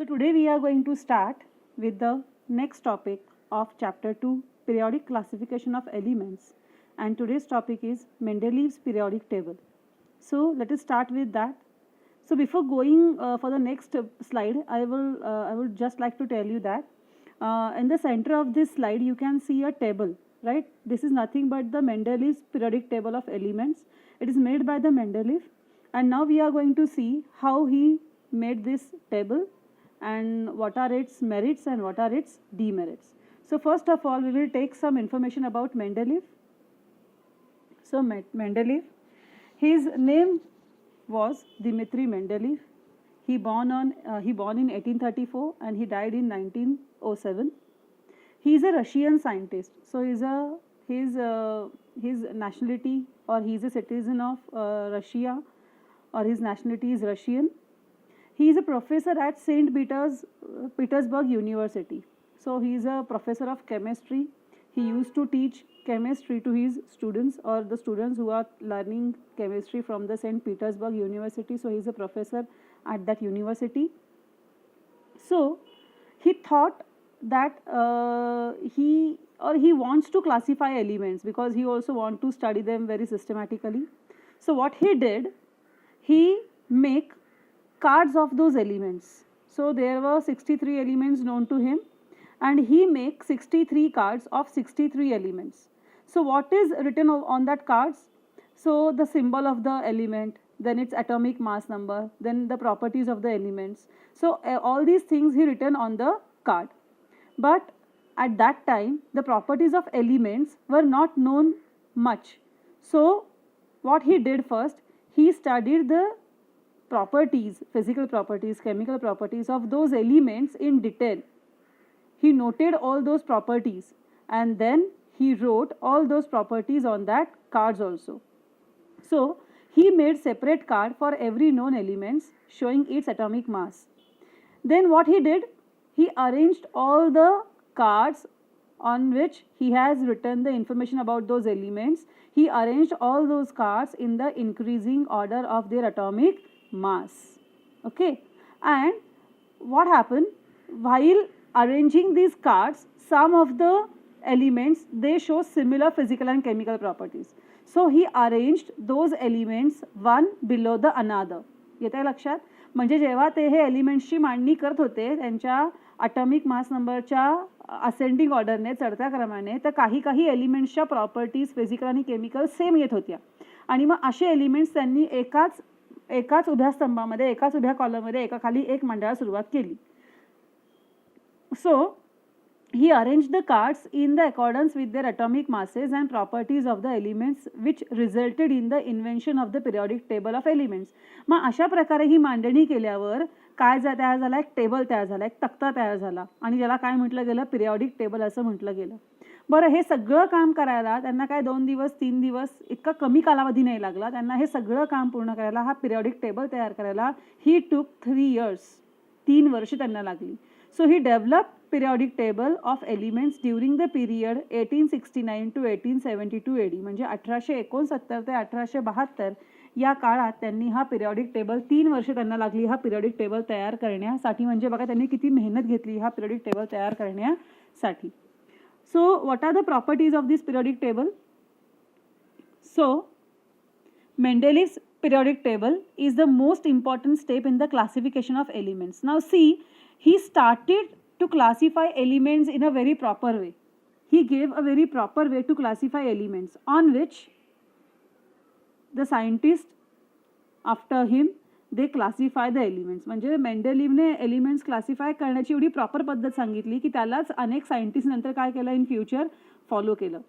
today we are going to start with the next topic of chapter 2, periodic classification of elements, and today's topic is Mendeleev's periodic table. So let us start with that. So before going for the next slide, I would just like to tell you that in the center of this slide you can see a table, right? This is nothing but the Mendeleev's periodic table of elements. It is made by the Mendeleev, and now we are going to see how he made this table and what are its merits and what are its demerits. So first of all, we will take some information about Mendeleev. So Mendeleev, his name was Dmitry Mendeleev. He born in 1834 and he died in 1907. He is a Russian scientist. So his nationality, or he is a citizen of Russia, or his nationality is Russian. He is a professor at St. Petersburg University. So he is a professor of chemistry. He used to teach chemistry to his students, or the students who are learning chemistry from the St. Petersburg University. So he is a professor at that university. So he thought that he wants to classify elements because he also wants to study them very systematically. So what he did, he make cards of those elements. So there were 63 elements known to him, and he make 63 cards of 63 elements. So what is written on that cards? So the symbol of the element, then its atomic mass number, then the properties of the elements. So all these things he written on the card. But at that time the properties of elements were not known much. So what he did first, he studied the properties, physical properties, chemical properties of those elements in detail. He noted all those properties and then he wrote all those properties on that cards also. So he made separate card for every known elements showing its atomic mass. Then what he did, he arranged all the cards on which he has written the information about those elements. He arranged all those cards in the increasing order of their atomic mass. Okay, and what happened, while arranging these cards, some of the elements, they show similar physical and chemical properties. So he arranged those elements one below the another. येते लक्षात? म्हणजे जेव्हा ते हे एलिमेंट्सची मांडणी करत होते त्यांच्या ॲटॉमिक मास नंबरच्या असेंडिंग ऑर्डरने, चढत्या क्रमाने, तर काही एलिमेंट्सच्या प्रॉपर्टीज फिजिकल आणि केमिकल सेम येत होत्या. आणि मग असे एलिमेंट्स त्यांनी एकाच उभ्या स्तंभामध्ये, एकाच उभ्या कॉलममध्ये एकाखाली एक मांडायला सुरुवात केली. So he arranged the cards in the accordance with their atomic masses and properties of the elements, which resulted in the invention of the periodic table of elements. मग अशा प्रकारे ही मांडणी केल्यावर काय तयार झाला, एक टेबल तयार झाला, एक तक्ता तयार झाला, आणि ज्याला काय म्हटलं गेलं, पिरियॉडिक टेबल असं म्हटलं गेलं. बरं, हे सगळं काम करायला त्यांना काय 2 दिवस 3 दिवस इतका कमी कालावधी नाही लागला. त्यांना हे सगळं काम पूर्ण करायला, हा पिरियॉडिक टेबल तयार करायला ही टूक 3 years, 3 वर्ष त्यांना लागली. So he developed periodic table of elements during the period 1869 to 1872 AD. म्हणजे 1869 ते 1872 या काळात त्यांनी हा पिरियॉडिक टेबल, 3 वर्ष त्यांना लागली हा पिरियॉडिक टेबल तयार करण्यासाठी. म्हणजे बघा त्यांनी किती मेहनत घेतली हा पिरियॉडिक टेबल तयार करण्यासाठी. So what are the properties of this periodic table? So Mendeleev's periodic table is the most important step in the classification of elements. Now see, he started to classify elements in a very proper way. He gave a very proper way to classify elements, on which the scientists after him, they classify the elements. म्हणजे मेंडेलीवने elements classify करण्याची एवढी proper पद्धत सांगितली की त्यालाच अनेक scientist नंतर काय केलं, इन फ्युचर फॉलो केलं.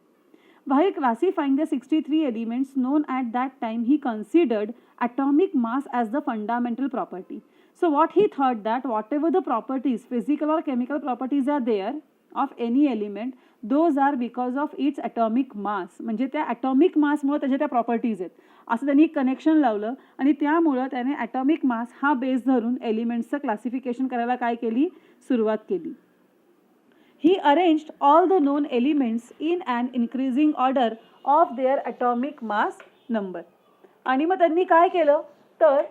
While classifying the 63 elements known at that time, he considered atomic mass as the fundamental property. So what he thought, that whatever the properties, physical or chemical properties are there of any element, those are because of its atomic mass. म्हणजे त्या atomic mass मुळे त्याच्या त्या properties आहेत असं त्यांनी connection लावलं, आणि त्यामुळे त्याने atomic mass हा बेस धरून एलिमेंट्सचं क्लासिफिकेशन करायला काय केली, सुरुवात केली. He arranged all the known elements in an increasing order of their atomic mass number. आणि मग त्यांनी काय केलं, तर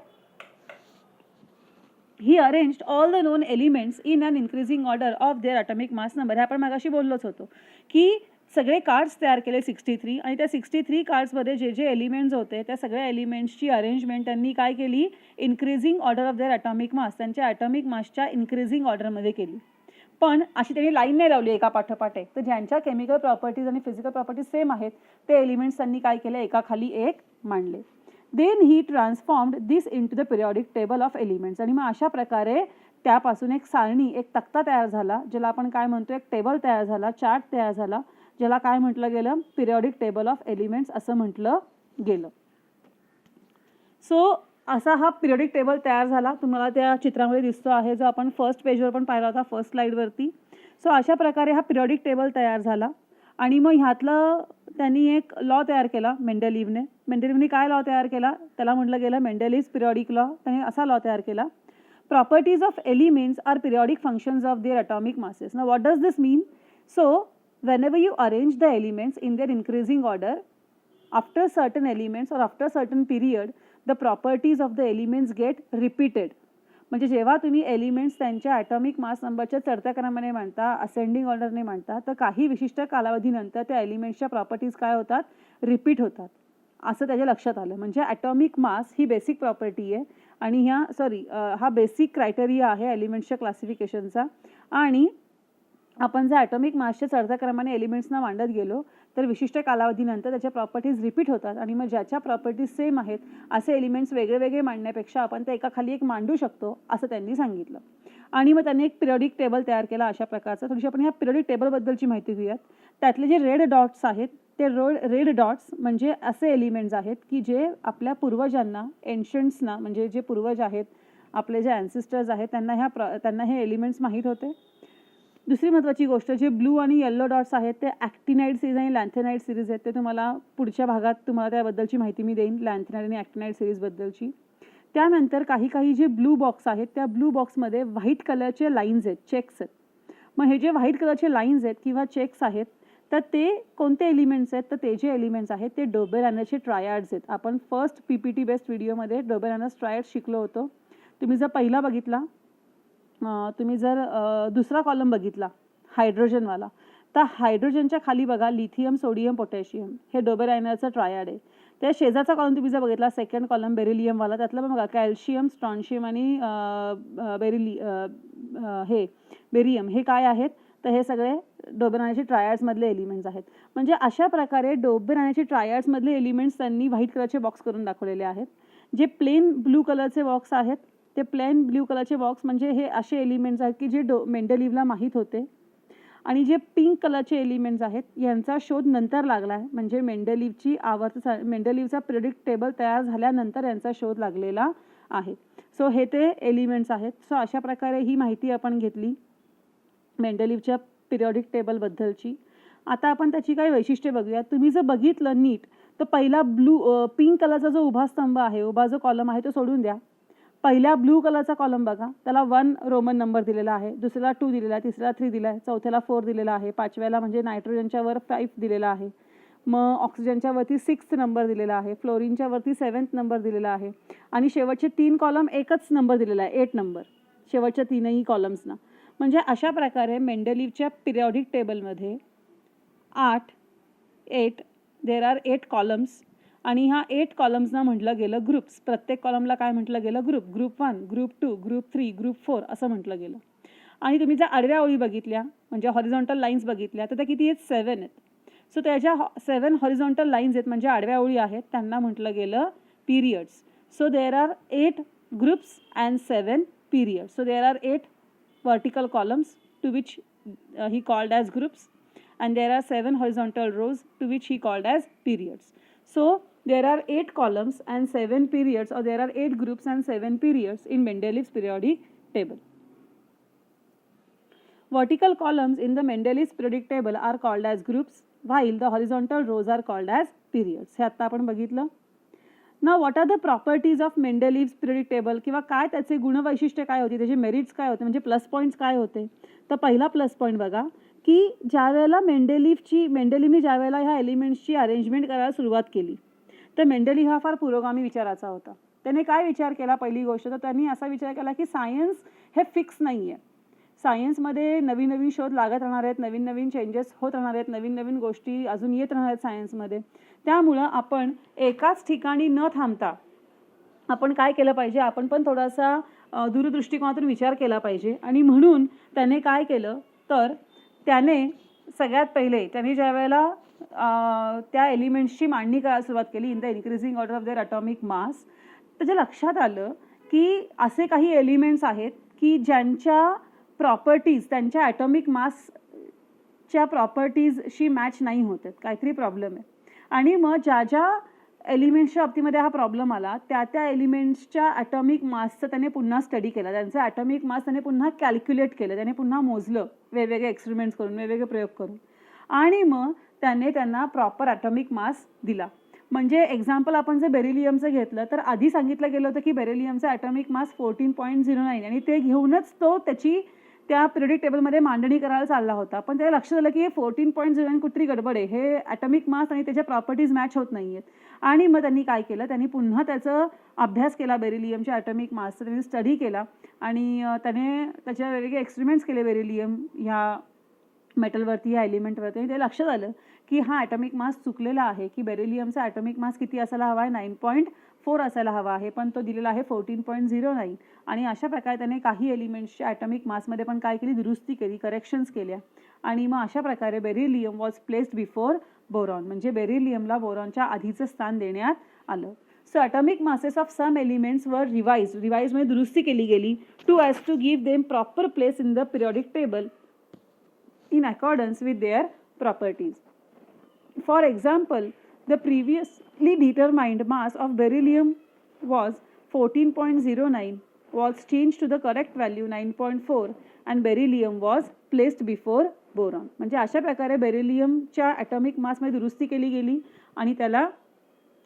he arranged all the known elements in an increasing order of their atomic mass number. हे आपण मागाशी बोललोच होतो की सगळे कार्ड्स तयार केले 63 आणि त्या 63 कार्ड्समध्ये जे जे एलिमेंट्स होते त्या सगळ्या एलिमेंट्सची अरेंजमेंट त्यांनी काय केली, increasing order of their atomic मास, त्यांच्या ॲटॉमिक मासच्या इन्क्रीजिंग ऑर्डरमध्ये केली. पण अशी त्यांनी लाईन नाही लावली एका पाठोपाठ एक. तर ज्यांच्या केमिकल प्रॉपर्टीज आणि फिजिकल प्रॉपर्टीज सेम आहेत ते एलिमेंट्स त्यांनी काय केले, एकाखाली एक मांडले. Then he transformed this into the periodic table of elements. आणि मग अशा प्रकारे त्यापासून एक सारणी, एक तक्ता तयार झाला, ज्याला आपण काय म्हणतो, एक टेबल तयार झाला, चार्ट तयार झाला, ज्याला काय म्हटलं गेलं, पिरियॉडिक टेबल ऑफ एलिमेंट्स असं म्हटलं गेलं. सो असा हा पिरियडिक टेबल तयार झाला, तुम्हाला त्या चित्रामध्ये दिसतो आहे, जो आपण फर्स्ट पेजवर पण पाहिला होता, फर्स्ट स्लाईडवरती. सो अशा प्रकारे हा पिरियडिक टेबल तयार झाला. आणि मग ह्यातलं त्यांनी एक लॉ तयार केला मेंडेलिव्हने काय लॉ तयार केला, त्याला म्हटलं गेलं मेंडेलिव्हज पिरियॉडिक लॉ. त्याने असा लॉ तयार केला, properties of elements are periodic functions of their atomic masses. Now what does this mean? So whenever you arrange the elements in their increasing order, after certain elements or after certain period, the properties of the elements get repeated. म्हणजे जेव्हा तुम्ही elements त्यांच्या atomic mass नंबरच्या चढत्या क्रमाने मांडता, ascending ऑर्डरने मांडता, तर काही विशिष्ट कालावधीनंतर त्या एलिमेंट्सच्या प्रॉपर्टीज काय होतात, रिपीट होतात, असं त्याच्या लक्षात आलं. म्हणजे ॲटॉमिक मास ही बेसिक प्रॉपर्टी आहे आणि हा बेसिक क्रायटेरिया आहे एलिमेंट्सच्या क्लासिफिकेशनचा. आणि आपण जर ॲटॉमिक मासच्या चढत्या क्रमाने एलिमेंट्सना मांडत गेलो तर विशिष्ट कालावधीनंतर त्याच्या प्रॉपर्टीज रिपीट होतात. आणि मग ज्याच्या प्रॉपर्टीज सेम आहेत असे एलिमेंट्स वेगळे वेगळे मांडण्यापेक्षा आपण ते एकाखाली एक मांडू शकतो, असं त्यांनी सांगितलं. आणि मग त्यांनी एक पिरियडिक टेबल तयार केला अशा प्रकारचा. थोडीशी आपण ह्या पिरियडिक टेबलबद्दलची माहिती घेऊयात. त्यातले जे रेड डॉट्स आहेत ते रेड डॉट्स म्हणजे असे एलिमेंट्स आहेत की जे आपल्या पूर्वजांना, एन्शंट्सना, म्हणजे जे पूर्वज आहेत, आपले जे ॲन्सिस्टर्स आहेत, त्यांना हे एलिमेंट्स माहीत होते. दुसरी महत्त्वाची गोष्ट, जे ब्लू आणि येल्लो डॉट्स आहेत ते ॲक्टिनाइड सिरीज आणि लॅन्थेनाइड सिरीज आहेत. ते तुम्हाला पुढच्या भागात तुम्हाला त्याबद्दलची माहिती मी देईन, लॅन्थेनाइड आणि ॲक्टिनाइड सिरीजबद्दलची. त्यानंतर काही जे ब्लू बॉक्स आहेत त्या ब्लू बॉक्समध्ये व्हाईट कलरचे लाईन्स आहेत, चेक्स आहेत. मग हे जे व्हाईट कलरचे लाईन्स आहेत किंवा चेक्स आहेत तर ते कोणते एलिमेंट्स आहेत, तर ते जे एलिमेंट्स आहेत ते डोबेरानरचे ट्रायड्स आहेत. आपण फर्स्ट PPT बेस्ड व्हिडिओमध्ये डोबेरानर्स ट्रायड्स शिकलो होतो. तुम्ही जर पहिला बघितला, तुम्ही जर दुसरा कॉलम बघितला हायड्रोजनवाला, तर हायड्रोजनच्या खाली बघा लिथियम, सोडियम, पोटॅशियम, हे डोबेरायनरचं ट्रायड आहे. त्या शेजारचा कॉलम तुम्ही जर बघितला सेकंड कॉलम बेरिलियमवाला, त्यातलं पण बघा कॅल्शियम, स्ट्रॉन्शियम आणि बेरियम हे काय आहेत, तर हे सगळे डोबेरानरचे ट्रायड्समधले एलिमेंट्स आहेत. म्हणजे अशा प्रकारे डोबेरानरचे ट्रायड्समधले एलिमेंट्स त्यांनी व्हाईट कलरचे बॉक्स करून दाखवलेले आहेत. जे प्लेन ब्लू कलरचे बॉक्स आहेत ते प्लेन ब्ल्यू कलरचे बॉक्स म्हणजे हे असे एलिमेंट्स आहेत की जे मेंडेलिव्हला माहीत होते. आणि जे पिंक कलरचे एलिमेंट्स आहेत यांचा शोध नंतर लागला आहे, म्हणजे मेंडेलिव्हचा पिरियडिक टेबल तयार झाल्यानंतर यांचा शोध लागलेला आहे. सो हे ते एलिमेंट्स आहेत. सो अशा प्रकारे ही माहिती आपण घेतली मेंडेलिव्हच्या पिरियडिक टेबलबद्दलची. आता आपण त्याची काही वैशिष्ट्ये बघूया. तुम्ही जर बघितलं नीट तर पहिला पिंक कलरचा जो उभा स्तंभ आहे, उभा जो कॉलम आहे तो सोडून द्या. पहिल्या ब्लू कलरचा कॉलम बघा, त्याला 1 रोमन नंबर दिलेला आहे, दुसऱ्याला 2 दिलेला आहे, तिसऱ्याला 3 दिला आहे, चौथ्याला 4 दिलेला आहे, पाचव्याला म्हणजे नायट्रोजनच्या वर 5 दिलेला आहे, मग ऑक्सिजनच्या वरती 6th नंबर दिलेला आहे, फ्लोरीनच्या वरती 7th नंबर दिलेला आहे आणि शेवटचे 3 कॉलम एकच नंबर दिलेला आहे, 8 नंबर शेवटच्या 3ही कॉलम्सना. म्हणजे अशा प्रकारे मेंडेलिव्हच्या पिरियॉडिक टेबलमध्ये 8 देर आर 8 कॉलम्स आणि ह्या 8 कॉलम्सना म्हटलं गेलं ग्रुप्स. प्रत्येक कॉलमला काय म्हटलं गेलं, ग्रुप 1, ग्रुप 2, ग्रुप 3, ग्रुप 4 असं म्हटलं गेलं. आणि तुम्ही जर आडव्या ओळी बघितल्या म्हणजे हॉरिझॉन्टल लाईन्स बघितल्या तर त्या किती आहेत, 7 आहेत. सो त्याच्या 7 हॉरिझॉन्टल लाईन्स आहेत म्हणजे आडव्या ओळी आहेत, त्यांना म्हटलं गेलं periods. So there are 8 groups and 7 periods. So there are 8 vertical columns to which he called as groups and there are 7 horizontal rows to which he called as periods. So there are 8 columns and 7 periods, or there are 8 groups and 7 periods in Mendeleev's periodic table. Vertical columns in the Mendeleev's periodic table are called as groups while the horizontal rows are called as periods. हे आता आपण बघितलं. Now what are the properties of Mendeleev's periodic table, किंवा काय त्याचे गुणवैशिष्ट्य काय होती, त्याचे मेरिट्स काय होते, म्हणजे प्लस पॉईंट्स काय होते. तर पहिला प्लस पॉईंट बघा की ज्या वेळेला मेंडेलिव्हने ज्या वेळेला ह्या एलिमेंट्सची अरेंजमेंट करायला सुरुवात केली तर मेंडेलिव्ह हा फार पुरोगामी विचाराचा होता. त्याने काय विचार केला? पहिली गोष्ट तर त्यांनी असा विचार केला की सायन्स हे फिक्स नाही आहे. सायन्समध्ये नवीन नवीन शोध लागत राहणार आहेत, नवीन नवीन चेंजेस होत राहणार आहेत, नवीन नवीन गोष्टी अजून येत राहणार आहेत सायन्समध्ये. त्यामुळं आपण एकाच ठिकाणी न थांबता आपण काय केलं पाहिजे? आपण पण थोडासा दूरदृष्टिकोनातून विचार केला पाहिजे. आणि म्हणून त्याने काय केलं तर त्याने सगळ्यात पहिले त्यांनी ज्या वेळेला त्या एलिमेंट्सची मांडणी करायला सुरुवात केली in the increasing order of there atomic mass, त्याच्या लक्षात आलं की असे काही एलिमेंट्स आहेत की ज्यांच्या प्रॉपर्टीज त्यांच्या ॲटॉमिक मासच्या प्रॉपर्टीजशी मॅच नाही होत आहेत, काहीतरी प्रॉब्लेम आहे. आणि मग ज्या ज्या एलिमेंट्सच्या बाबतीमध्ये हा प्रॉब्लेम आला त्या एलिमेंट्सच्या ॲटॉमिक मासचं त्याने पुन्हा स्टडी केला, त्यांचं ॲटॉमिक मास त्याने पुन्हा कॅल्क्युलेट केलं, त्याने पुन्हा मोजलं वेगवेगळे एक्सपेरिमेंट्स करून, वेगवेगळे प्रयोग करून, आणि मग त्याने त्यांना प्रॉपर ॲटॉमिक मास दिला. म्हणजे एक्झाम्पल आपण जर बेरिलियमचं घेतलं तर आधी सांगितलं गेलं होतं की बेरिलियमचा ॲटॉमिक मास 14.09 आणि ते घेऊनच तो त्याची त्या पिरियडिक टेबलमध्ये मांडणी करायला चालला होता. पण त्याला लक्षात आलं की हे 14.09 कुठतरी गडबड आहे, हे ॲटॉमिक मास आणि त्याच्या प्रॉपर्टीज मॅच होत नाही आहेत. आणि मग त्यांनी काय केलं? त्यांनी पुन्हा त्याचा अभ्यास केला, बेरिलियमच्या ॲटॉमिक मासचा त्यांनी स्टडी केला आणि त्याने त्याच्या वेगवेगळे एक्सपेरिमेंट्स केले बेरिलियम ह्या मेटलवरती, ह्या एलिमेंटवरती. आणि ते लक्षात आलं की हा ॲटॉमिक मास चुकलेला आहे, की बेरिलियमचा ॲटॉमिक मास किती असायला हवा आहे? 9.4 असायला हवा आहे, पण तो दिलेला आहे 14.09. आणि अशा प्रकारे त्याने काही एलिमेंट्सच्या ॲटॉमिक मासमध्ये पण काय केली? दुरुस्ती केली, करेक्शन्स केल्या. आणि मग अशा प्रकारे beryllium was placed before boron, म्हणजे बेरिलियमला बोरॉनच्या आधीचं स्थान देण्यात आलं. So atomic masses of some elements वर रिवाइज म्हणजे दुरुस्ती केली गेली to give them proper place in the periodic table in accordance with their properties. For example, the previously determined mass of beryllium was 14.09 was changed to the correct value 9.4 and beryllium was placed before boron. म्हणजे अशा प्रकारे बेरिलियमच्या atomic मासमध्ये दुरुस्ती केली गेली आणि त्याला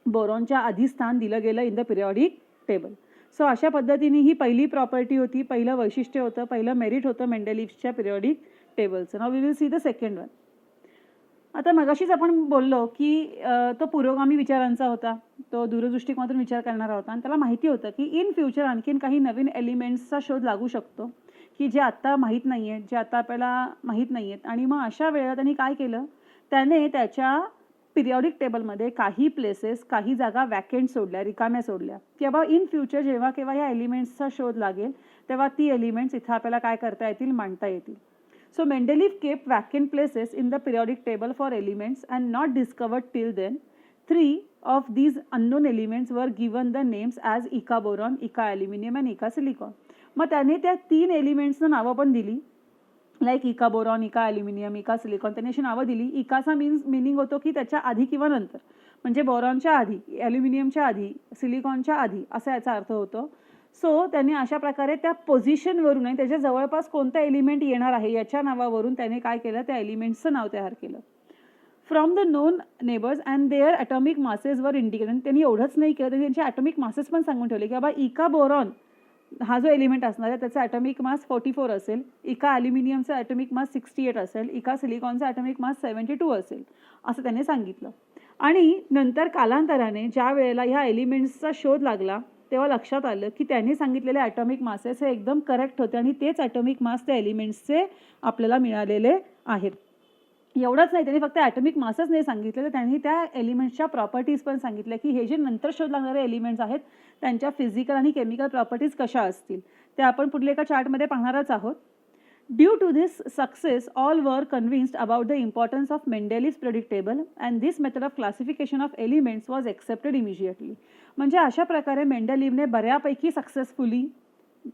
बोरॉनच्या आधी स्थान दिलं गेलं in the periodic table. So अशा पद्धतीने ही पहिली प्रॉपर्टी होती, पहिलं वैशिष्ट्य होतं, पहिलं मेरिट होतं मेंडेलिव्हच्या पिरियॉडिक टेबलचं. Now we will see the second one. आता मगाशीच आपण बोललो की तो पुरोगामी विचारांचा होता, तो दूरदृष्टिकोनातून विचार करणारा होता आणि त्याला माहिती होतं की इन फ्युचर आणखीन काही नवीन एलिमेंट्सचा शोध लागू शकतो की जे आत्ता माहीत नाही आहेत, जे आता आपल्याला माहीत नाही आहेत. आणि मग अशा वेळेला त्यांनी काय केलं? त्याने त्याच्या पिरियॉडिक टेबलमध्ये काही प्लेसेस, काही जागा वॅकेंट सोडल्या, रिकाम्या सोडल्या, की बाबा इन फ्युचर जेव्हा केव्हा या एलिमेंट्सचा शोध लागेल तेव्हा ती एलिमेंट्स इथं आपल्याला काय करता येतील? मांडता येतील. So Mendeleev kept vacant places in the periodic table for elements and not discovered till then. 3 of these unknown elements were given the names as Ica boron, Ica aluminum and Ica silicon. मग त्याने त्या 3 एलिमेंट्सना नावं पण दिली, like इका boron, इका aluminium, इका silicon. त्यांनी अशी नावं दिली. इकाचा मिनिंग होतो की त्याच्या आधी किंवा नंतर, म्हणजे बोरॉनच्या आधी, ॲल्युमिनियमच्या आधी, सिलिकॉनच्या आधी असा याचा अर्थ होतो. सो त्यांनी अशा प्रकारे त्या पोझिशनवरून आणि त्याच्या जवळपास कोणता एलिमेंट येणार आहे याच्या नावावरून त्याने काय केलं? त्या एलिमेंट्सचं नाव तयार केलं. From the known neighbours and their atomic masses वर इंडिकेटेड. त्यांनी एवढंच नाही केलं, त्यांनी त्यांचे ॲटॉमिक मासेस पण सांगून ठेवले की बाबा इका बोरॉन हा जो एलिमेंट असणार आहे त्याचा ॲटॉमिक मास 44 असेल, इका ॲल्युमिनियमचा ॲटॉमिक मास 68 असेल, इका सिलिकॉनचा ॲटॉमिक मास 72 असेल, असं त्याने सांगितलं. आणि नंतर कालांतराने ज्या वेळेला ह्या एलिमेंट्सचा शोध लागला तेव्हा लक्षात आलं की त्यांनी सांगितलेले ॲटॉमिक मासेस हे एकदम करेक्ट होते आणि तेच ॲटॉमिक मास त्या एलिमेंट्सचे आपल्याला मिळालेले आहेत. एवढंच नाही, त्यांनी फक्त ॲटॉमिक मासच नाही सांगितले, तर त्यांनी त्या एलिमेंट्सच्या प्रॉपर्टीज पण सांगितल्या की हे जे नंतर शोध लागणारे एलिमेंट्स आहेत त्यांच्या फिजिकल आणि केमिकल प्रॉपर्टीज कशा असतील ते आपण पुढले एका चार्टमध्ये पाहणारच आहोत. Due to this success, all were convinced about the importance of Mendeleev's periodic table and this method of classification of elements was accepted immediately. म्हणजे अशा प्रकारे मेंडेलिव्हने बऱ्यापैकी सक्सेसफुली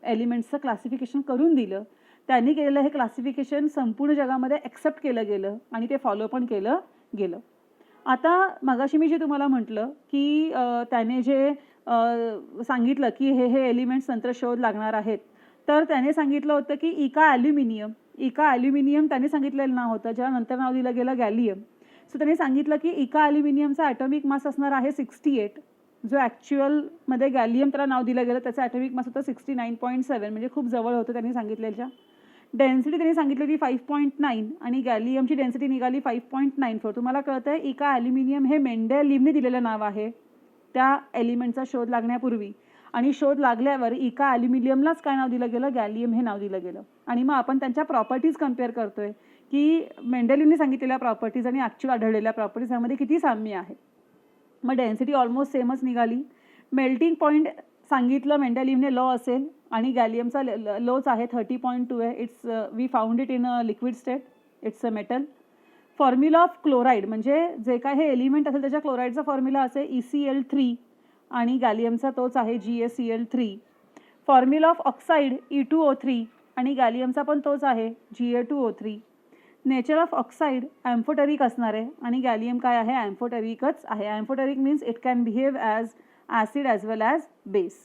एलिमेंट्सचं क्लासिफिकेशन करून दिलं. त्यांनी केलेलं हे क्लासिफिकेशन संपूर्ण जगामध्ये एक्सेप्ट केलं गेलं आणि ते फॉलो पण केलं गेलं. आता मगाशी मी जे तुम्हाला म्हटलं की त्याने जे सांगितलं की हे एलिमेंट्स नंतर शोध लागणार आहेत, तर त्याने सांगितलं होतं की इका ॲल्युमिनियम त्याने सांगितलेलं नाव होतं, ज्याला नंतर नाव दिलं गेलं गॅलियम. सो त्याने सांगितलं की इका ॲल्युमिनियमचा ॲटॉमिक मास असणार आहे 68, जो ॲक्च्युअलमध्ये गॅलियम त्याला नाव दिलं गेलं त्याचा ॲटॉमिक मास होतं 69.7, म्हणजे खूप जवळ होतं त्यांनी सांगितलेल्या. डेन्सिटी त्यांनी सांगितलेली 5.9 आणि गॅलियमची डेन्सिटी निघाली 5.94. तुम्हाला कळतं आहे इका ॲल्युमिनियम हे मेंडेलिव्हने दिलेलं नाव आहे त्या एलिमेंटचा शोध लागण्यापूर्वी. आणि शोध लागल्यावर एका ॲल्युमिनियमलाच काय नाव दिलं गेलं, गॅलियम हे नाव दिलं गेलं. आणि मग आपण त्यांच्या प्रॉपर्टीज कम्पेअर करतोय की मेंडेलिव्हने सांगितलेल्या प्रॉपर्टीज आणि ॲक्च्युअल आढळलेल्या प्रॉपर्टीज यामध्ये किती साम्य आहे. मग डेन्सिटी ऑलमोस्ट सेमच निघाली. मेल्टिंग पॉईंट सांगितलं मेंडेलिव्हने लॉ असेल आणि गॅलियमचा लॉच आहे 30.2 आहे. It's we found it in a liquid state, it's a metal. Formula of chloride म्हणजे जे काय हे एलिमेंट असेल त्याच्या क्लोराईडचा फॉर्म्युला असेल ECl3 आणि गॅलियमचा तोच आहे GaCl3. Formula of oxide E2O3 आणि गॅलियमचा पण तोच आहे Ga2O3. नेचर ऑफ ऑक्साईड ॲम्फोटेरिक असणार आहे आणि गॅलियम काय आहे, ॲम्फोटेरिकच आहे. Amphoteric means it can behave as acid as well as base.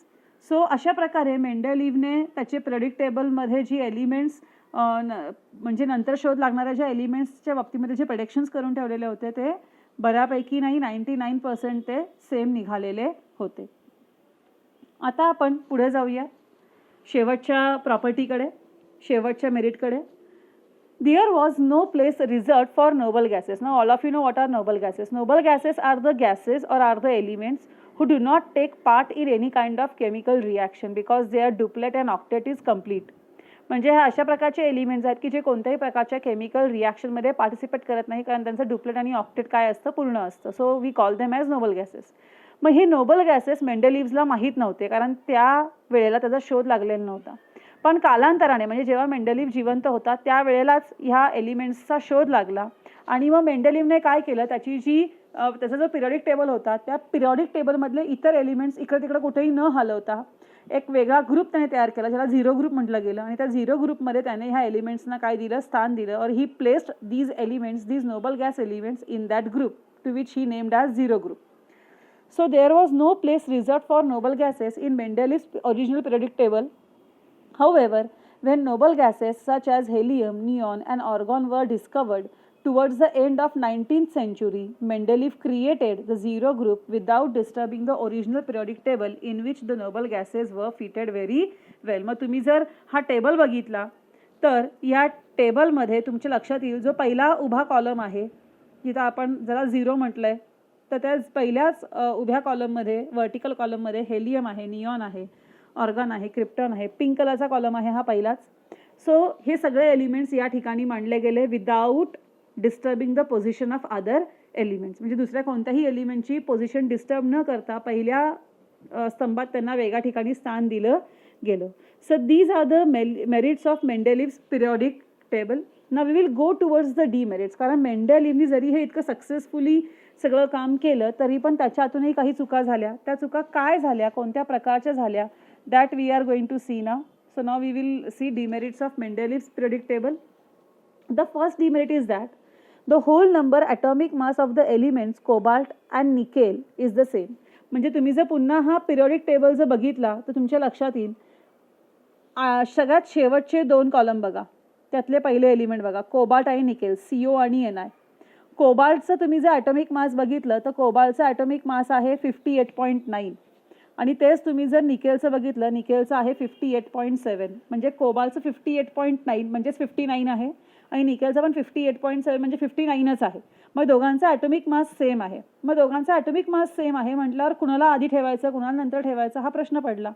So अशा प्रकारे मेंडेलिव्हने त्याचे पिरियॉडिक टेबलमध्ये जी एलिमेंट्स म्हणजे नंतर शोध लागणाऱ्या ज्या एलिमेंट्सच्या बाबतीमध्ये जे प्रेडिक्शन्स करून ठेवलेले होते ते बऱ्यापैकी नाही 99% ते सेम निघालेले होते. आता आपण पुढे जाऊया शेवटच्या प्रॉपर्टीकडे, शेवटच्या मेरिटकडे. There was no place reserved for noble gases. Now all of you know what are noble gases. Noble gases are the gases or are the elements who do not take part in any kind of chemical reaction because their duplet and octet is complete. म्हणजे हे अशा प्रकारचे elements आहेत की जे कोणत्याही प्रकारच्या chemical रिॲक्शनमध्ये participate करत नाही कारण त्यांचं डुप्लेट आणि ऑक्टेट काय असतं, पूर्ण असतं. So we call them as noble gases. मग हे नोबल गॅसेस मेंडेलिव्हला माहीत नव्हते कारण त्या वेळेला त्याचा शोध लागलेला नव्हता. पण कालांतराने म्हणजे जेव्हा मेंडेलिव्ह जिवंत होता त्यावेळेलाच ह्या एलिमेंट्सचा शोध लागला आणि मग मेंडेलिव्हने काय केलं, त्याचा जो पिरियॉडिक टेबल होता त्या पिरियॉडिक टेबलमधले इतर एलिमेंट्स इकडे तिकडे कुठेही न हलवता एक वेगळा ग्रुप त्याने तयार केला ज्याला झिरो ग्रुप म्हटलं गेलं. आणि त्या झिरो ग्रुपमध्ये त्याने ह्या एलिमेंट्सना काय दिलं, स्थान दिलं. और he placed these elements, these noble gas elements in that group to which he named as zero group. So there was no place reserved for noble gases in Mendeleev's original periodic table. However, when noble gases such as helium, neon and argon were discovered towards the end of 19th century, Mendeleev created the zero group without disturbing the original periodic table in which the noble gases were fitted very well. मग तुम्ही जर हा table बघितला तर या टेबलमध्ये तुमच्या लक्षात येईल जो पहिला उभा कॉलम आहे जिथं आपण जरा झिरो म्हटलंय तर त्या पहिल्याच उभ्या कॉलममध्ये व्हर्टिकल कॉलममध्ये हेलियम आहे, निऑन आहे, ऑर्गन आहे, क्रिप्टॉन आहे. पिंक कलरचा कॉलम आहे हा पहिलाच. सो हे सगळे एलिमेंट्स या ठिकाणी मांडले गेले without disturbing the position of other elements. म्हणजे दुसऱ्या कोणत्याही एलिमेंटची पोझिशन डिस्टर्ब न करता पहिल्या स्तंभात त्यांना वेगळ्या ठिकाणी स्थान दिलं गेलं. So these are the merits of Mendeleev's periodic table. Now we will go towards the demerits. कारण मेंडेलिव्हनी जरी हे इतकं सक्सेसफुली सगळं काम केलं तरी पण त्याच्यातूनही काही चुका झाल्या. त्या चुका काय झाल्या, कोणत्या प्रकारच्या झाल्या, that we are going to see now. So now we will see demerits of Mendeleev's periodic table. The first demerit is that the whole number atomic mass of the elements cobalt and nickel is the same. म्हणजे तुम्ही जर पुन्हा हा periodic table जर बघितला तर तुमच्या लक्षात येईल सगळ्यात शेवटचे दोन कॉलम बघा, त्यातले पहिले एलिमेंट बघा, कोबाल्ट आणि निकेल, CO आणि Ni. कोबाल्टचं तुम्ही जर ॲटॉमिक मास बघितलं तर कोबाल्टचा ॲटॉमिक मास आहे 58.9 आणि तेच तुम्ही जर निकेलचं बघितलं, निकेलचं आहे 58.7. म्हणजे कोबाल्टचं 58.9 म्हणजेच 59 आहे आणि निकेलचं पण 58.7 म्हणजे 59च आहे. मग दोघांचा ॲटॉमिक मास सेम आहे. मग दोघांचा ॲटॉमिक मास सेम आहे म्हटल्यावर कुणाला आधी ठेवायचं, कुणाला नंतर ठेवायचं हा प्रश्न पडला.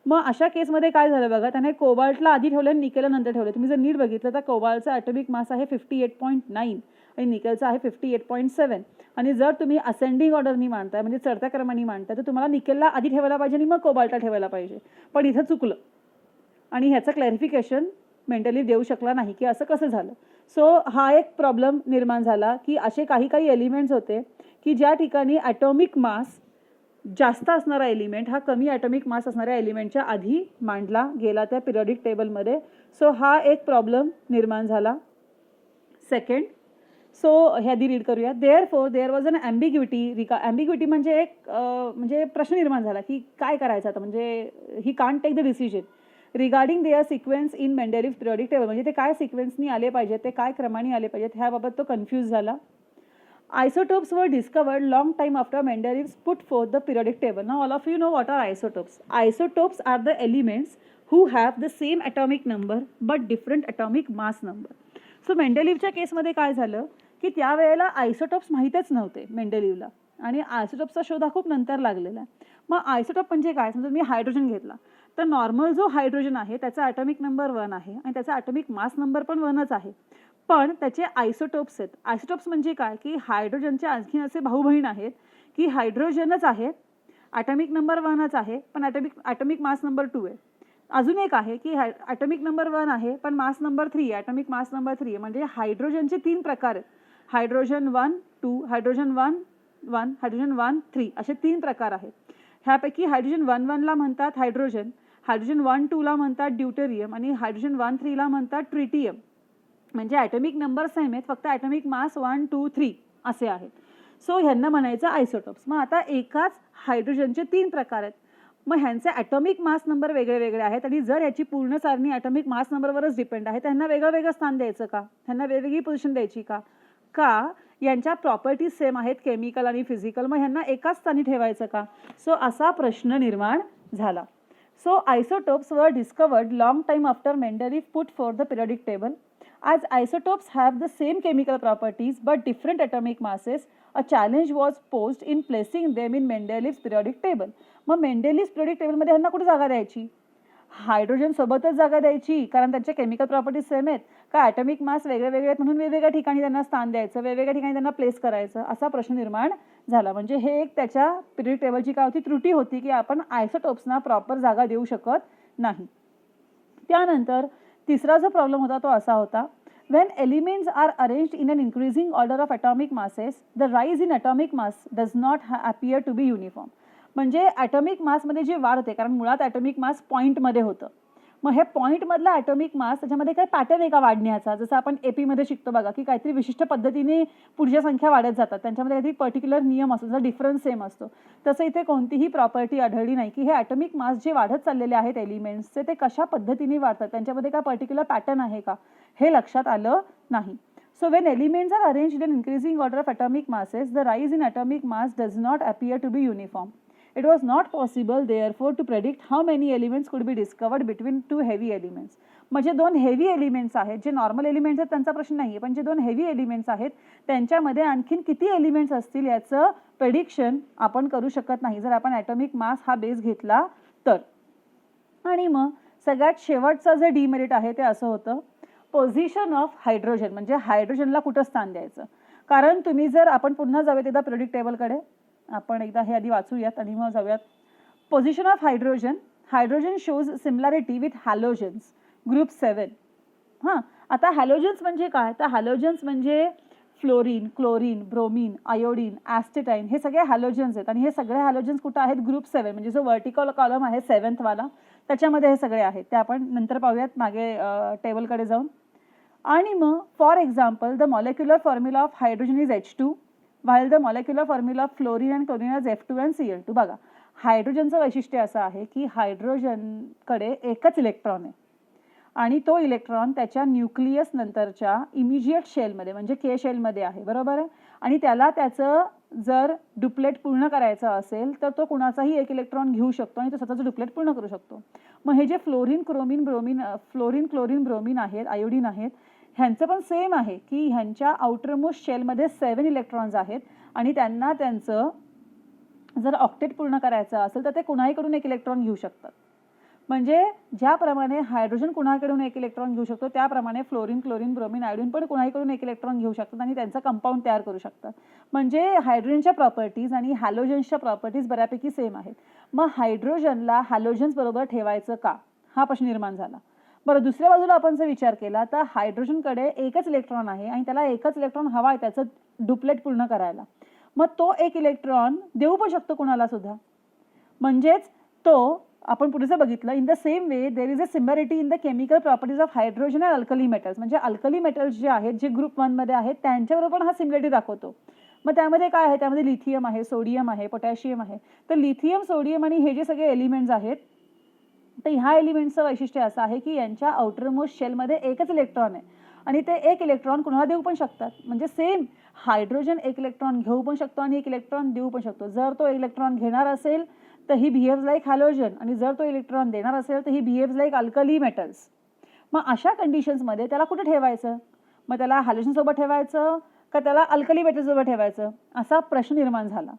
मग अशा केसमध्ये काय झालं बघा, त्याने कोबाल्टला आधी ठेवलं आणि निकेलला नंतर ठेवलं. तुम्ही जर नीट बघितलं तर कोबाल्टचा ॲटॉमिक मास आहे 58.9 आणि निकेलचा आहे 58.7. आणि जर तुम्ही असेंडिंग ऑर्डरनी मांडताय म्हणजे चढत्या क्रमाने मांडताय तर तुम्हाला निकेलला आधी ठेवायला पाहिजे आणि मग कोबाल्टला ठेवायला पाहिजे. पण इथं चुकलं आणि ह्याचं क्लॅरिफिकेशन मेंडेलिव्ह देऊ शकला नाही की असं कसं झालं. सो हा एक प्रॉब्लेम निर्माण झाला की असे काही एलिमेंट्स होते की ज्या ठिकाणी ॲटॉमिक मास जास्त असणारा एलिमेंट हा कमी ॲटॉमिक मास असणाऱ्या एलिमेंटच्या आधी मांडला गेला त्या पिरियडिक टेबलमध्ये. सो हा एक प्रॉब्लेम निर्माण झाला. सेकंड, सो हे आधी रीड करूया. There was an ॲम्बिग्युटी. ॲम्बिग्युटी म्हणजे एक म्हणजे प्रश्न निर्माण झाला की काय करायचं आता, म्हणजे he can't take the decision regarding their sequence in Mendeleev periodic table. म्हणजे ते काय सिक्वेन्सनी आले पाहिजेत, ते काय क्रमाने आले पाहिजेत ह्याबाबत तो कन्फ्यूज झाला. Isotopes were discovered long time after Mendeleev put forth the periodic table. Now all of you know what are isotopes. Isotopes are the elements who have the same atomic number but different atomic mass number. So मेंडेलिव्हच्या केसमध्ये काय झालं की त्यावेळेला isotopes माहीतच नव्हते मेंडेलिव्हला आणि आयसोटोप्सचा शोध हा खूप नंतर लागलेला आहे. मग आयसोटोप म्हणजे काय, समजा मी हायड्रोजन घेतला तर नॉर्मल जो हायड्रोजन आहे त्याचा ॲटॉमिक नंबर 1 आहे आणि त्याचा ॲटॉमिक मास नंबर पण 1च आहे, पण त्याचे आयसोटोप्स आहेत. आयसोटोप्स म्हणजे काय की हायड्रोजनचे आणखीन असे भाऊ बहीण आहेत की हायड्रोजनच आहे, ॲटॉमिक नंबर 1च आहे, पण ॲटॉमिक मास नंबर 2 आहे. अजून एक आहे की ॲटॉमिक नंबर 1 आहे पण मास नंबर 3 आहे, ॲटॉमिक मास नंबर 3 आहे. म्हणजे हायड्रोजनचे 3 प्रकार आहेत, हायड्रोजन 1 2, हायड्रोजन 1 1, हायड्रोजन 1 3 असे 3 प्रकार आहेत. ह्यापैकी हायड्रोजन 1 1 ला म्हणतात हायड्रोजन, हायड्रोजन 1 2 ला म्हणतात ड्यूटेरियम आणि हायड्रोजन 1 3 ला म्हणतात ट्रिटियम. म्हणजे ॲटॉमिक नंबर सेम आहेत, फक्त ॲटॉमिक मास 1 2 3 असे आहेत. सो ह्यांना म्हणायचं आयसोटोप्स. मग आता एकाच हायड्रोजनचे 3 प्रकार आहेत, मग ह्यांचे ॲटॉमिक मास नंबर वेगळे वेगळे आहेत आणि जर ह्याची पूर्ण सारणी ॲटॉमिक मास नंबरवरच डिपेंड आहे, त्यांना वेगळं वेगळं स्थान द्यायचं का, ह्यांना वेगवेगळी पोझिशन द्यायची का, का यांच्या प्रॉपर्टीज सेम आहेत केमिकल आणि फिजिकल, मग ह्यांना एकाच स्थानी ठेवायचं का. सो असा प्रश्न निर्माण झाला. So isotopes were discovered long time after Mendeleev put forth the periodic table. As isotopes have the same chemical properties but different atomic masses, a challenge was posed in placing them in Mendeleev's periodic table. मग मेंडेलिव्ह periodic टेबलमध्ये ह्यांना कुठे जागा द्यायची, hydrogen सोबतच जागा द्यायची कारण त्यांच्या केमिकल प्रॉपर्टीज सेम आहेत, का ॲटॉमिक मास वेगळे वेगळे आहेत म्हणून वेगवेगळ्या ठिकाणी त्यांना स्थान द्यायचं, वेगवेगळ्या ठिकाणी त्यांना प्लेस करायचं, असा प्रश्न निर्माण झाला. म्हणजे हे एक त्याच्या पिरियडिक टेबलची काय होती, त्रुटी होती की आपण आयसोटोप्सना प्रॉपर जागा देऊ शकत नाही. त्यानंतर तिसरा जो प्रॉब्लेम होता तो असा होता, when elements are arranged in an increasing order of atomic masses, the rise in atomic mass does not appear to be uniform. म्हणजे ॲटॉमिक मासमध्ये जे वाढ होते, कारण मुळात ॲटॉमिक मास पॉईंटमध्ये होतं, मग हे पॉईंटमधला ॲटॉमिक मास त्याच्यामध्ये काही पॅटर्न आहे का वाढण्याचा, जसं आपण एपीमध्ये शिकतो बघा की काहीतरी विशिष्ट पद्धतीने पुढच्या संख्या वाढत जातात, त्यांच्यामध्ये काहीतरी पर्टिक्युलर नियम असतो, जसा डिफरन्स सेम असतो. तसं इथे कोणतीही प्रॉपर्टी आढळली नाही की हे ॲटॉमिक मास जे वाढत चाललेले आहेत एलिमेंट्सचे ते कशा पद्धतीने वाढतात, त्यांच्यामध्ये काय पर्टिक्युलर पॅटर्न आहे का, हे लक्षात आलं नाही. So when elements are arranged in increasing order of atomic masses, the rise in atomic mass does not appear to be uniform. It was not possible therefore to predict how many elements could be discovered between two heavy elements. म्हणजे दोन heavy elements आहेत, जे normal elements आहेत त्यांचा प्रश्न नाही आहे, पण जे दोन हेवी एलिमेंट्स आहेत त्यांच्यामध्ये आणखीन किती एलिमेंट्स असतील याचं प्रेडिक्शन आपण करू शकत नाही जर आपण ॲटॉमिक मास हा बेस घेतला तर. आणि मग सगळ्यात शेवटचा जे डिमेरिट आहे ते असं होतं, पोझिशन ऑफ हायड्रोजन. म्हणजे हायड्रोजनला कुठं स्थान द्यायचं, कारण तुम्ही जर आपण पुन्हा जाऊयात एकदा पिरियडिक टेबलकडे, आपण एकदा हे आधी वाचूयात आणि मग जाऊयात. Position of hydrogen, hydrogen shows similarity with halogens group 7. हां, आता हॅलोजन्स म्हणजे काय, तर हॅलोजन्स म्हणजे फ्लोरीन, क्लोरीन, ब्रोमीन, आयोडीन, ॲस्टेटाईन हे सगळे हॅलोजन्स आहेत आणि हे सगळे हॅलोजन्स कुठं आहेत, ग्रुप 7 म्हणजे जो व्हर्टिकल कॉलम आहे 7th वाला त्याच्यामध्ये हे सगळे आहेत, ते आपण नंतर पाहूयात मागे टेबलकडे जाऊन. आणि मग for example the molecular formula of hydrogen is H2 while the molecular formula of fluorine and chlorine is F2 and Cl2. बघा, हायड्रोजनचं वैशिष्ट्य असं आहे की हायड्रोजनकडे एकच इलेक्ट्रॉन आहे आणि तो इलेक्ट्रॉन त्याच्या न्यूक्लियस नंतरच्या इमिजिएट शेलमध्ये म्हणजे के शेलमध्ये आहे, बरोबर आहे. आणि त्याला त्याचं जर डुप्लेट पूर्ण करायचं असेल तर तो कुणाचाही एक इलेक्ट्रॉन घेऊ शकतो आणि तो स्वतःचं डुप्लेट पूर्ण करू शकतो. मग हे जे फ्लोरीन क्लोरीन ब्रोमीन आहेत, आयोडीन आहेत, ह्यांचं पण सेम आहे की ह्यांच्या आउटरमोस्ट शेलमध्ये 7 इलेक्ट्रॉन्स आहेत आणि त्यांना त्यांचं जर ऑक्टेट पूर्ण करायचं असेल तर ते कुणाहीकडून एक इलेक्ट्रॉन घेऊ शकतात. म्हणजे ज्याप्रमाणे हायड्रोजन कुणाकडून एक इलेक्ट्रॉन घेऊ शकतो त्याप्रमाणे फ्लोरीन क्लोरीन ब्रोमीन आयोडीन पण कुणाहीकडून एक इलेक्ट्रॉन घेऊ शकतात आणि त्यांचा कंपाऊंड तयार करू शकतात. म्हणजे हायड्रोजनच्या प्रॉपर्टीज आणि हॅलोजन्सच्या प्रॉपर्टीज बऱ्यापैकी सेम आहेत. मग हायड्रोजनला हॅलोजन्स बरोबर ठेवायचं का, हा प्रश्न निर्माण झाला. बरं, दुसऱ्या बाजूला आपण जर विचार केला तर हायड्रोजनकडे एकच इलेक्ट्रॉन आहे आणि त्याला एकच इलेक्ट्रॉन हवा आहे त्याचं डुप्लेट पूर्ण करायला. मग तो एक इलेक्ट्रॉन देऊ पण शकतो कुणाला सुद्धा. म्हणजेच तो आपण पुढे जर बघितलं, in the same way there is a similarity in the chemical properties of hydrogen and alkali metals. म्हणजे अल्कली मेटल्स जे आहेत जे ग्रुप 1 मध्ये आहेत त्यांच्याबरोबर पण हा सिमिलॅरिटी दाखवतो. मग त्यामध्ये काय आहे, त्यामध्ये लिथियम आहे, सोडियम आहे, पोटॅशियम आहे. तर लिथियम, सोडियम आणि हे जे सगळे एलिमेंट्स आहेत तर ह्या एलिमेंट्सचं वैशिष्ट्य असं आहे की यांच्या आउटरमोस्ट शेलमध्ये एकच इलेक्ट्रॉन आहे आणि ते एक इलेक्ट्रॉन कुणाला देऊ पण शकतात. म्हणजे सेम हायड्रोजन एक इलेक्ट्रॉन घेऊ पण शकतो आणि एक इलेक्ट्रॉन देऊ पण शकतो. जर तो इलेक्ट्रॉन घेणार असेल तर ही बिहेव्स लाईक हॅलोजन आणि जर तो इलेक्ट्रॉन देणार असेल तर he behaves like alkali metals. मग अशा कंडिशन्समध्ये त्याला कुठे ठेवायचं, मग त्याला हॅलोजनसोबत ठेवायचं का त्याला अल्कली मेटल्ससोबत ठेवायचं, असा प्रश्न निर्माण झाला.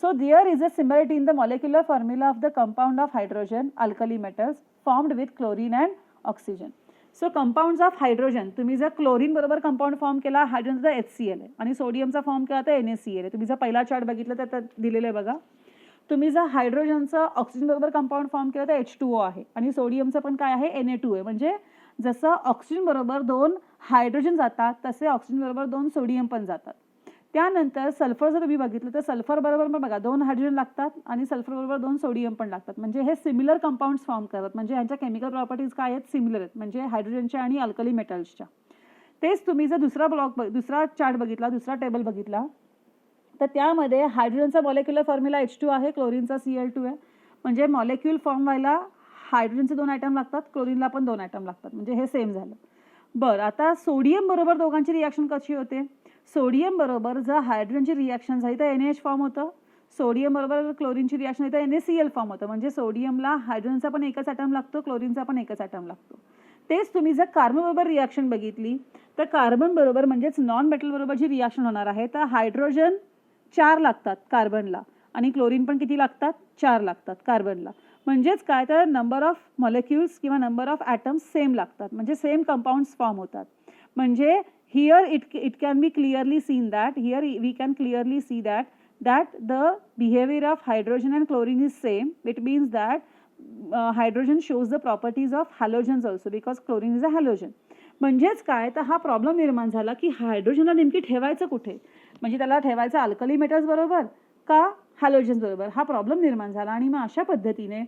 So there is a similarity in the molecular formula of the compound of hydrogen alkali metals formed with chlorine and oxygen. So compounds of hydrogen, तुम्ही जर क्लोरीन बरोबर कंपाऊंड फॉर्म केला, हायड्रोजनचा HCl आहे आणि सोडियमचा फॉर्म केला तर NaCl आहे. तुम्ही जर पहिला चार्ट बघितला तर त्यात दिलेलं आहे बघा. तुम्ही जर हायड्रोजनचा ऑक्सिजन बरोबर कंपाऊंड फॉर्म केला तर H2O आहे आणि सोडियमचं पण काय आहे Na2 आहे. म्हणजे जसं ऑक्सिजन बरोबर 2 हायड्रोजन जातात तसे ऑक्सिजन बरोबर 2 सोडियम पण जातात. त्यानंतर सल्फर जर तुम्ही बघितलं तर सल्फर बरोबर पण बघा 2 हायड्रोजन लागतात आणि सल्फर बरोबर 2 सोडियम पण लागतात. म्हणजे हे सिमिलर कंपाऊंड्स फॉर्म करतात. म्हणजे यांच्या केमिकल प्रॉपर्टीज काय आहेत, सिमिलर आहेत. म्हणजे हायड्रोजनच्या आणि अल्कली मेटल्सच्या. तेच तुम्ही जर दुसरा चार्ट बघितला, दुसरा टेबल बघितला तर त्यामध्ये हायड्रोजनचा मॉलिक्युलर फॉर्म्युला H2 आहे, क्लोरीनचा Cl2 आहे. म्हणजे मॉलिक्यूल फॉर्म व्हायला हायड्रोजनचे 2 आयटम लागतात, क्लोरीनला पण 2 आयटम लागतात. म्हणजे हे सेम झालं. बरं, आता सोडियम बरोबर दोघांची रिॲक्शन कशी होते. सोडियम बरोबर जर हायड्रोजनची रिॲक्शन झाली तर NaH फॉर्म होतं, सोडियम बरोबर क्लोरीनची रिॲक्शन झाली तर NaCl फॉर्म होतं. म्हणजे सोडियमला हायड्रोजनचा पण एकच ॲटम लागतो, क्लोरीनचा पण एकच ॲटम लागतो. तेच तुम्ही जर कार्बन बरोबर रिॲक्शन बघितली तर कार्बन बरोबर म्हणजेच नॉन मेटल बरोबर जी रिॲक्शन होणार आहे तर हायड्रोजन 4 लागतात कार्बनला आणि क्लोरीन पण किती लागतात, 4 लागतात कार्बनला. म्हणजेच काय तर नंबर ऑफ मॉलिक्युल्स किंवा नंबर ऑफ ॲटम्स सेम लागतात. म्हणजे सेम कंपाऊंड्स फॉर्म होतात. म्हणजे here it can be clearly seen that here we can clearly see that the behavior of hydrogen and chlorine is same. It means that hydrogen shows the properties of halogens also because chlorine is a halogen. म्हणजेच काय तर हा problem निर्माण झाला की हायड्रोजनला नेमकी ठेवायचं कुठे, म्हणजे त्याला ठेवायचं अल्कली मेटल्स बरोबर का हॅलोजन्स बरोबर, हा प्रॉब्लेम निर्माण झाला. आणि मग अशा पद्धतीने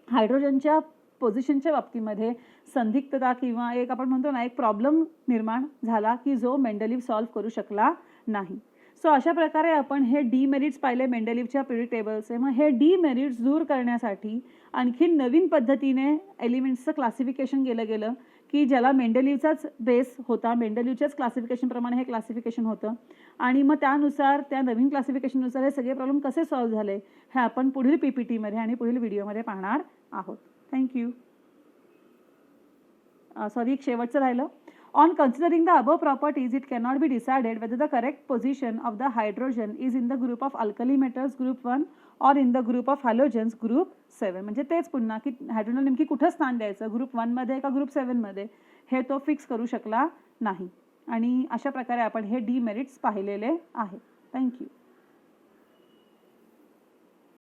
हायड्रोजनच्या पोझिशनच्या बाबतीमध्ये संदिग्धता किंवा एक आपण म्हणतो ना एक प्रॉब्लेम निर्माण झाला की जो मेंडलीव्ह सॉल्व्ह करू शकला नाही. सो अशा प्रकारे आपण हे डीमेरिट्स पाहिले मेंडलीव्हच्या पिरियड टेबलचे. मग हे डीमेरिट्स दूर करण्यासाठी आणखी नवीन पद्धतीने एलिमेंट्सचं क्लासिफिकेशन केलं गेलं की ज्याला मेंडलीव्हचाच बेस होता, मेंडलीव्हच्याच क्लासिफिकेशनप्रमाणे हे क्लासिफिकेशन होतं. आणि मग त्यानुसार त्या नवीन क्लासिफिकेशननुसार हे सगळे प्रॉब्लेम कसे सॉल्व्ह झाले हे आपण पुढील PPTमध्ये आणि पुढील व्हिडिओमध्ये पाहणार आहोत. थँक्यू. सॉरी, एक शेवटचं राहिलं. On considering the above properties, it cannot be decided whether the correct position of the hydrogen is in the group of alkali metals group 1 or in the group of halogens group 7. म्हणजे तेच पुन्हा की hydrogen नेमकी कुठं स्थान द्यायचं, group 1 मध्ये का ग्रुप 7 मध्ये, हे तो फिक्स करू शकला नाही. आणि अशा प्रकारे आपण हे डीमेरिट्स पाहिलेले आहेत. थँक्यू.